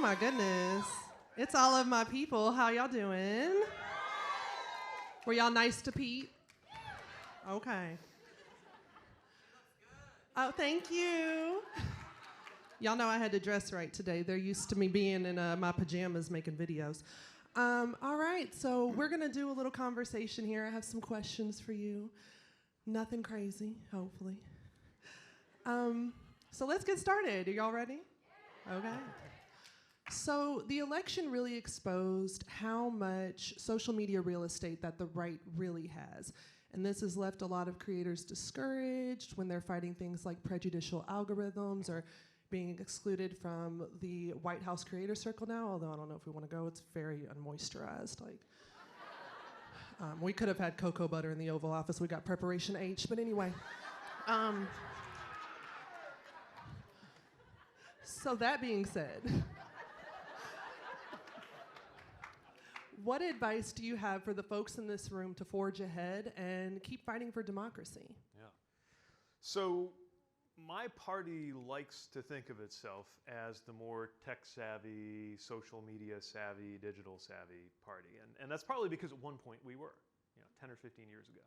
my goodness. It's all of my people. How y'all doing? Were y'all nice to Pete? Okay. Oh, thank you. Y'all know I had to dress right today. They're used to me being in my pajamas making videos. All right, so we're going to do a little conversation here. I have some questions for you. Nothing crazy, hopefully. So let's get started. Are y'all ready? Okay. So the election really exposed how much social media real estate that the right really has. And this has left a lot of creators discouraged when they're fighting things like prejudicial algorithms or being excluded from the White House Creator Circle now, although I don't know if we want to go. It's very unmoisturized. We could have had cocoa butter in the Oval Office. We got Preparation H, but anyway. So that being said, what advice do you have for the folks in this room to forge ahead and keep fighting for democracy? Yeah. So my party likes to think of itself as the more tech-savvy, social media-savvy, digital-savvy party. And that's probably because at one point we were, 10 or 15 years ago.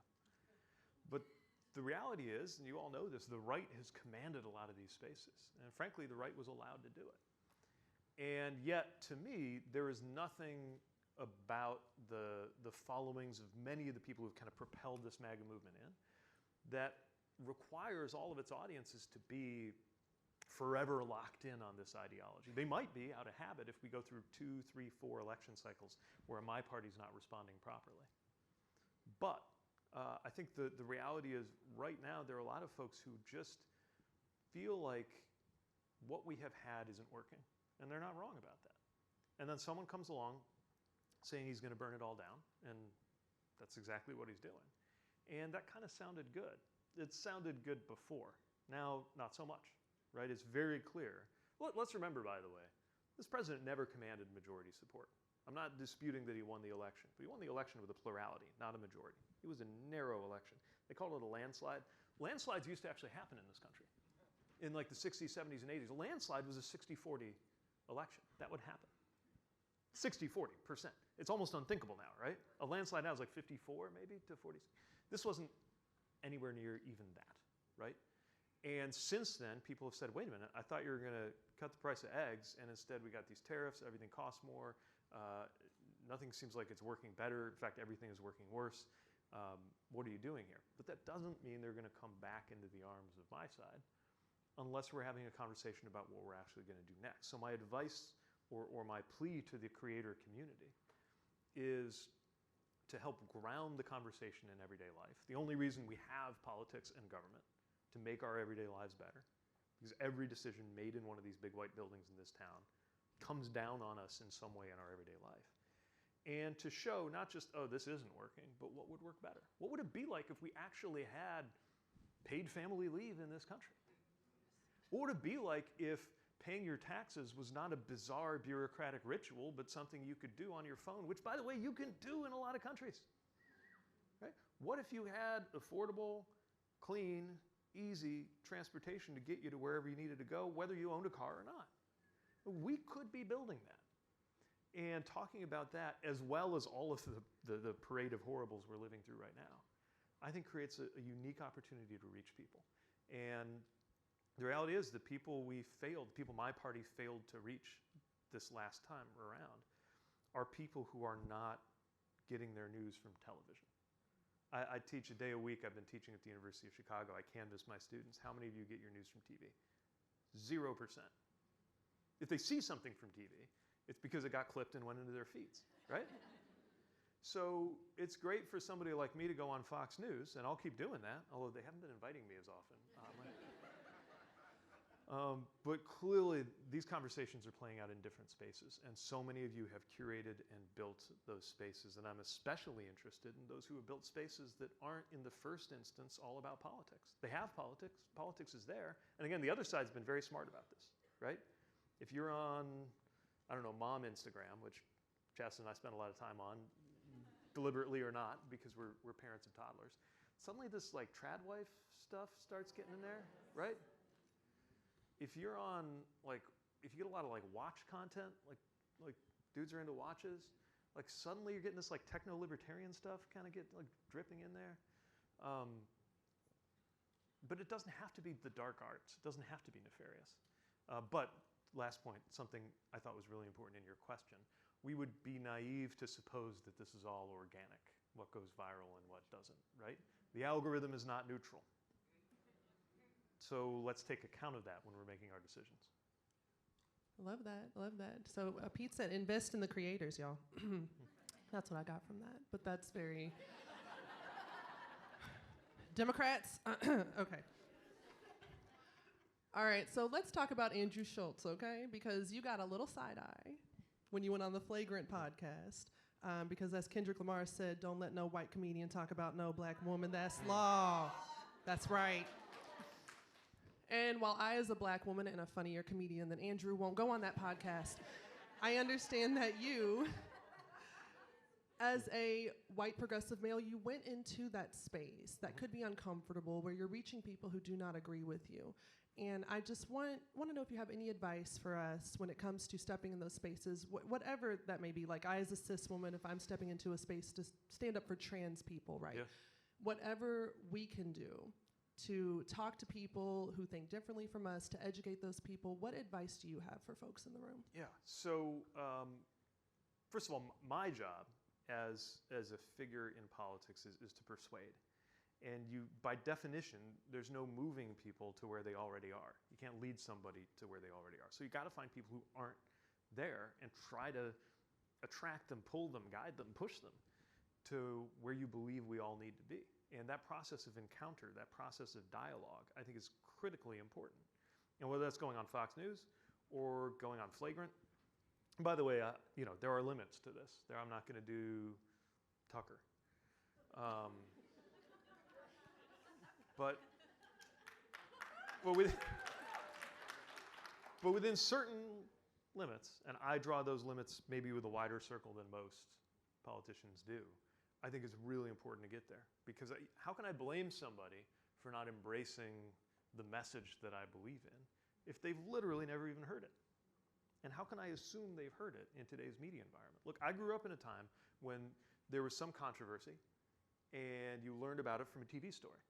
But the reality is, and you all know this, the right has commanded a lot of these spaces. And frankly, the right was allowed to do it. And yet, to me, there is nothing about the followings of many of the people who've kind of propelled this MAGA movement in that requires all of its audiences to be forever locked in on this ideology. They might be out of habit if we go through 2, 3, 4 election cycles where my party's not responding properly. But I think the reality is right now there are a lot of folks who just feel like what we have had isn't working, and they're not wrong about that. And then someone comes along saying he's going to burn it all down, and that's exactly what he's doing. And that kind of sounded good. It sounded good before. Now, not so much, right? It's very clear. Well, let's remember, by the way, this president never commanded majority support. I'm not disputing that he won the election, but he won the election with a plurality, not a majority. It was a narrow election. They called it a landslide. Landslides used to actually happen in this country. In like the 60s, 70s, and 80s, a landslide was a 60-40 election. That would happen. 60-40%. It's almost unthinkable now, right? A landslide now is like 54 maybe to 40. This wasn't anywhere near even that, right? And since then, people have said, wait a minute, I thought you were going to cut the price of eggs, and instead we got these tariffs, everything costs more, nothing seems like it's working better. In fact, everything is working worse. What are you doing here? But that doesn't mean they're going to come back into the arms of my side unless we're having a conversation about what we're actually going to do next. So my advice or my plea to the creator community is to help ground the conversation in everyday life. The only reason we have politics and government to make our everyday lives better, because every decision made in one of these big white buildings in this town comes down on us in some way in our everyday life. And to show not just, oh, this isn't working, but what would work better? What would it be like if we actually had paid family leave in this country? What would it be like if paying your taxes was not a bizarre bureaucratic ritual, but something you could do on your phone, which, by the way, you can do in a lot of countries? Right? What if you had affordable, clean, easy transportation to get you to wherever you needed to go, whether you owned a car or not? We could be building that. And talking about that, as well as all of the parade of horribles we're living through right now, I think creates a unique opportunity to reach people. And the reality is the people my party failed to reach this last time around are people who are not getting their news from television. I teach a day a week. I've been teaching at the University of Chicago. I canvass my students. How many of you get your news from TV? 0%. If they see something from TV, it's because it got clipped and went into their feeds, right? So it's great for somebody like me to go on Fox News, and I'll keep doing that, although they haven't been inviting me as often. But clearly, these conversations are playing out in different spaces, and so many of you have curated and built those spaces, and I'm especially interested in those who have built spaces that aren't, in the first instance, all about politics. They have politics. Politics is there. And again, the other side's been very smart about this, right? If you're on, I don't know, mom Instagram, which Chastity and I spend a lot of time on, deliberately or not, because we're parents of toddlers, suddenly this like trad wife stuff starts getting in there, right? If you're on like if you get a lot of like watch content, like dudes are into watches, like suddenly you're getting this like techno-libertarian stuff kind of get like dripping in there. But it doesn't have to be the dark arts. It doesn't have to be nefarious. But last point, something I thought was really important in your question. We would be naive to suppose that this is all organic, what goes viral and what doesn't, right? The algorithm is not neutral. So let's take account of that when we're making our decisions. Love that, love that. So Pete said, invest in the creators, y'all. That's what I got from that, but that's very... Democrats? Okay. All right, so let's talk about Andrew Schultz, okay? Because you got a little side eye when you went on the Flagrant podcast. Because as Kendrick Lamar said, don't let no white comedian talk about no black woman. That's law. That's right. And while I, as a black woman and a funnier comedian than Andrew, won't go on that podcast, I understand that you, as a white progressive male, you went into that space that could be uncomfortable, where you're reaching people who do not agree with you. And I just want to know if you have any advice for us when it comes to stepping in those spaces, whatever that may be. Like I, as a cis woman, if I'm stepping into a space to stand up for trans people, right? Yeah. Whatever we can do to talk to people who think differently from us, to educate those people, what advice do you have for folks in the room? Yeah, so first of all, my job as a figure in politics is to persuade. And you, by definition, there's no moving people to where they already are. You can't lead somebody to where they already are. So you got to find people who aren't there and try to attract them, pull them, guide them, push them to where you believe we all need to be. And that process of encounter, that process of dialogue, I think is critically important. And whether that's going on Fox News or going on Flagrant. And by the way, you know, there are limits to this. I'm not going to do Tucker. But within certain limits, and I draw those limits maybe with a wider circle than most politicians do, I think it's really important to get there. Because how can I blame somebody for not embracing the message that I believe in if they've literally never even heard it? And how can I assume they've heard it in today's media environment? Look, I grew up in a time when there was some controversy and you learned about it from a TV story.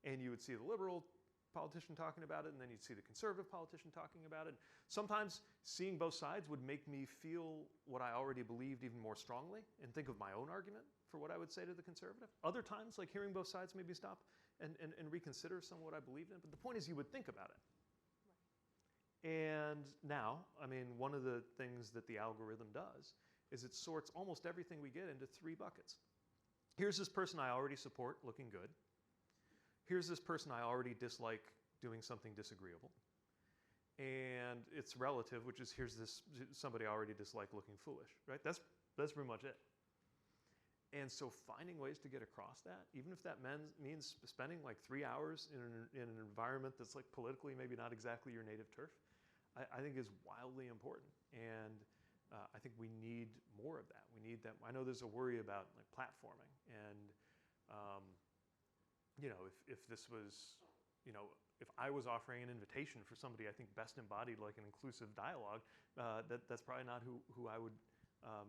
And you would see the liberal politician talking about it, and then you'd see the conservative politician talking about it. Sometimes seeing both sides would make me feel what I already believed even more strongly and think of my own argument for what I would say to the conservative. Other times, like hearing both sides made me stop and reconsider some of what I believed in. But the point is, you would think about it. And now, I mean, one of the things that the algorithm does is it sorts almost everything we get into 3 buckets. Here's this person I already support looking good. Here's this person I already dislike doing something disagreeable. And it's relative, which is here's this somebody I already dislike looking foolish, right? That's pretty much it. And so finding ways to get across that, even if that means spending like 3 hours in an environment that's like politically maybe not exactly your native turf, I think is wildly important. And I think we need more of that. We need that. I know there's a worry about like platforming and you know, if this was, you know, if I was offering an invitation for somebody I think best embodied like an inclusive dialogue, that's probably not who I would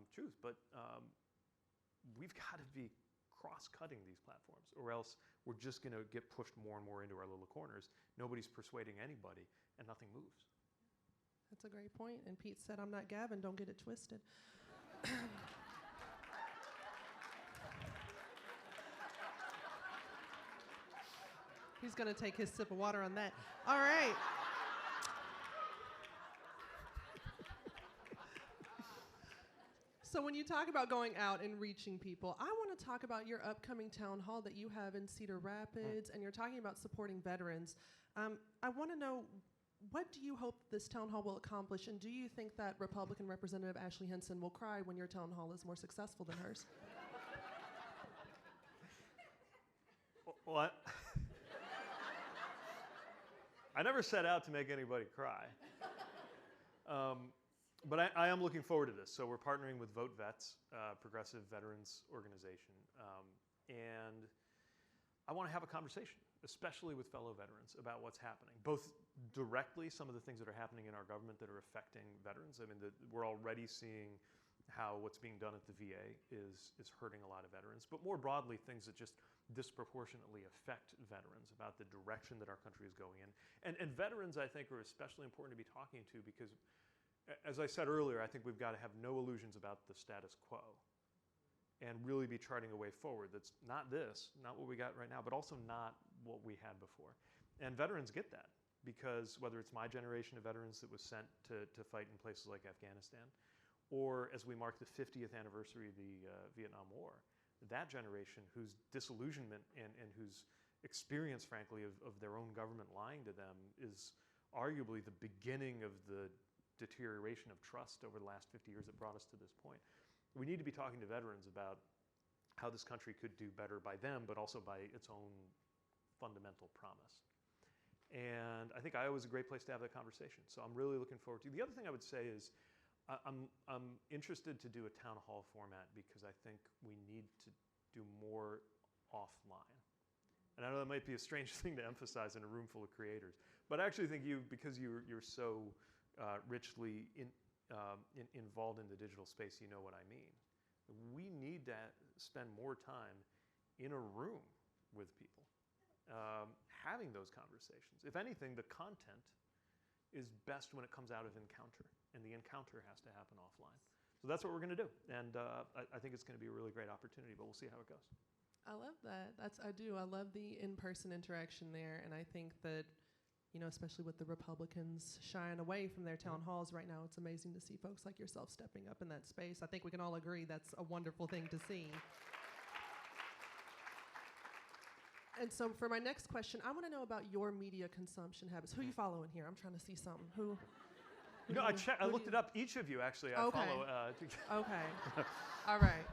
choose. But we've got to be cross-cutting these platforms, or else we're just going to get pushed more and more into our little corners. Nobody's persuading anybody, and nothing moves. That's a great point. And Pete said, I'm not Gavin, don't get it twisted. He's going to take his sip of water on that. All right. So when you talk about going out and reaching people, I want to talk about your upcoming town hall that you have in Cedar Rapids, and you're talking about supporting veterans. I want to know, what do you hope this town hall will accomplish, and do you think that Republican Representative Ashley Hinson will cry when your town hall is more successful than hers? Well, I never set out to make anybody cry. But I am looking forward to this. So we're partnering with Vote Vets, progressive veterans organization. And I want to have a conversation. especially with fellow veterans, about what's happening, both directly, some of the things that are happening in our government that are affecting veterans. I mean, we're already seeing how what's being done at the VA is hurting a lot of veterans, but more broadly, things that just disproportionately affect veterans, about the direction that our country is going in. And veterans, I think, are especially important to be talking to because, as I said earlier, I think we've got to have no illusions about the status quo and really be charting a way forward that's not this, not what we got right now, but also not what we had before. And veterans get that because whether it's my generation of veterans that was sent to fight in places like Afghanistan, or as we mark the 50th anniversary of the Vietnam War, that generation whose disillusionment and whose experience, frankly, of their own government lying to them is arguably the beginning of the deterioration of trust over the last 50 years that brought us to this point. We need to be talking to veterans about how this country could do better by them, but also by its own fundamental promise. And I think Iowa is a great place to have that conversation. So I'm really looking forward to it. The other thing I would say is I'm interested to do a town hall format because I think we need to do more offline. And I know that might be a strange thing to emphasize in a room full of creators, but I actually think because you're so richly involved in the digital space, you know what I mean. We need to spend more time in a room with people, having those conversations. If anything, the content is best when it comes out of encounter, and the encounter has to happen offline. So that's what we're going to do, and I think it's going to be a really great opportunity, but we'll see how it goes. I love that. I do. I love the in-person interaction there, and I think that, you know, especially with the Republicans shying away from their town halls right now, it's amazing to see folks like yourself stepping up in that space. I think we can all agree that's a wonderful thing to see. And so for my next question, I want to know about your media consumption habits. Who you following here? I'm trying to see something. Who You know, I looked it up. Each of you, actually, I follow. Okay. All right.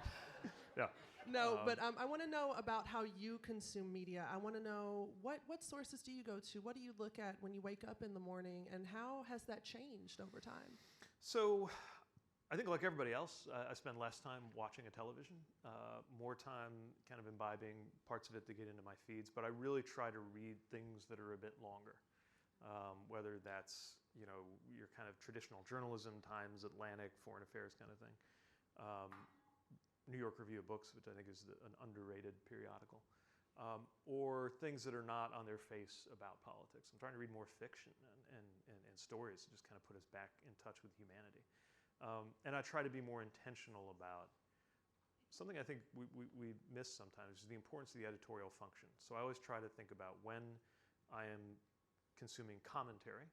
Yeah. No, but I want to know about how you consume media. I want to know what sources do you go to? What do you look at when you wake up in the morning? And how has that changed over time? So I think like everybody else, I spend less time watching a television, more time kind of imbibing parts of it that get into my feeds. But I really try to read things that are a bit longer, whether that's, you know, your kind of traditional journalism, Times, Atlantic, Foreign Affairs kind of thing. New York Review of Books, which I think is an underrated periodical, or things that are not on their face about politics. I'm trying to read more fiction and stories to just kind of put us back in touch with humanity. And I try to be more intentional about something I think we miss sometimes, is the importance of the editorial function. So I always try to think about when I am consuming commentary,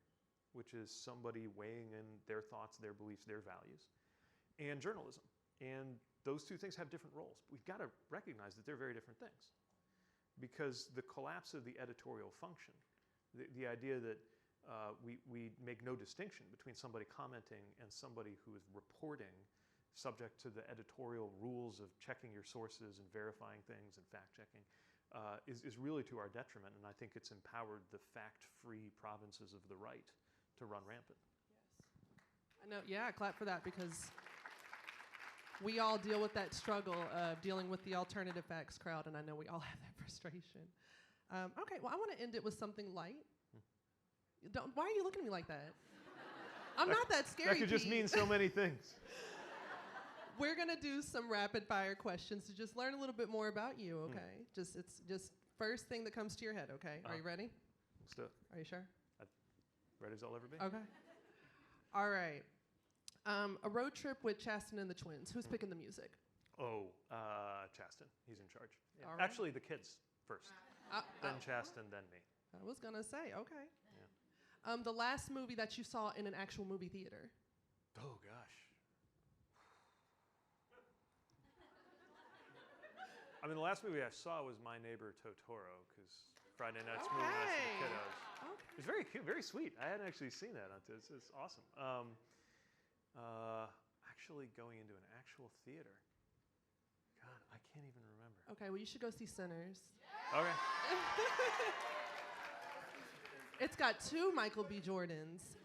which is somebody weighing in their thoughts, their beliefs, their values, and journalism. And those two things have different roles. We've got to recognize that they're very different things, because the collapse of the editorial function, the idea that we make no distinction between somebody commenting and somebody who is reporting, subject to the editorial rules of checking your sources and verifying things and fact-checking, is really to our detriment. And I think it's empowered the fact-free provinces of the right to run rampant. Yes. I know. Yeah, clap for that, because we all deal with that struggle of dealing with the alternative facts crowd, and I know we all have that frustration. Okay, well, I want to end it with something light. Why are you looking at me like that? I'm not that scary. That could just mean so many things. We're going to do some rapid-fire questions to just learn a little bit more about you, okay? It's just first thing that comes to your head, okay? Are you ready? Let's do it. Are you sure? Ready as I'll ever be. Okay. All right. A road trip with Chasten and the twins. Who's picking the music? Oh, Chasten. He's in charge. Yeah. All right. Actually, the kids first. Then Chasten, then me. I was going to say, okay. Yeah. The last movie that you saw in an actual movie theater? Oh, gosh. I mean, the last movie I saw was My Neighbor Totoro, because Friday night's movie nights for the kiddos. Okay. It's very cute, very sweet. I hadn't actually seen that until it's awesome. Actually going into an actual theater. God, I can't even remember. Okay, well, you should go see Sinners. Okay. It's got 2 Michael B. Jordans.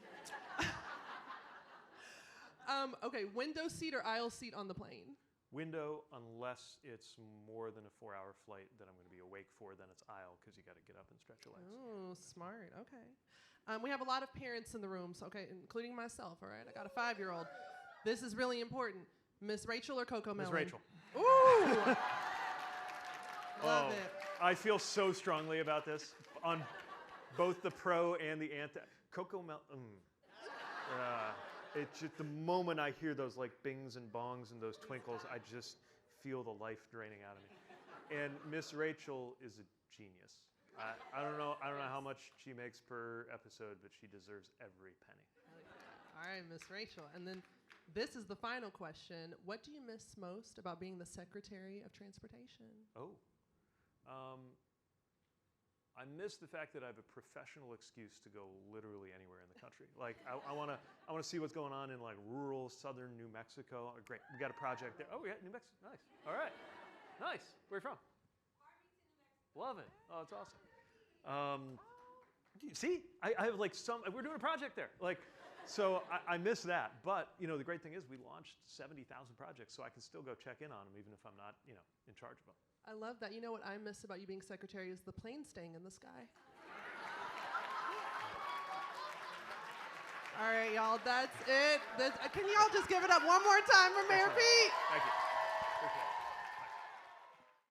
Okay, window seat or aisle seat on the plane? window unless it's more than a 4-hour flight that I'm going to be awake for. Then it's aisle because you got to get up and stretch your legs. Oh, smart. Okay. We have a lot of parents in the room, so okay, including myself. All right, I got a 5-year-old. This is really important. Miss Rachel or Coco Melon? Miss Rachel. Ooh. Love it. I feel so strongly about this on both the pro and the anti. Coco Melon. It's just the moment I hear those like bings and bongs and those twinkles, I just feel the life draining out of me. And Miss Rachel is a genius. I don't know how much she makes per episode, but she deserves every penny. All right, Miss Rachel. And then this is the final question. What do you miss most about being the Secretary of Transportation? I miss the fact that I have a professional excuse to go literally anywhere in the country. Like I want to see what's going on in like rural southern New Mexico. Oh, great, we got a project there. Oh, yeah, New Mexico. Nice. All right, nice. Where are you from? Love it. Oh, it's awesome. See, I have like we're doing a project there. Like, so I miss that. But, you know, the great thing is we launched 70,000 projects, so I can still go check in on them even if I'm not, you know, in charge of them. I love that. You know what I miss about you being secretary is the plane staying in the sky. All right, y'all, that's it. Can y'all just give it up one more time for Mayor Pete? Thank you.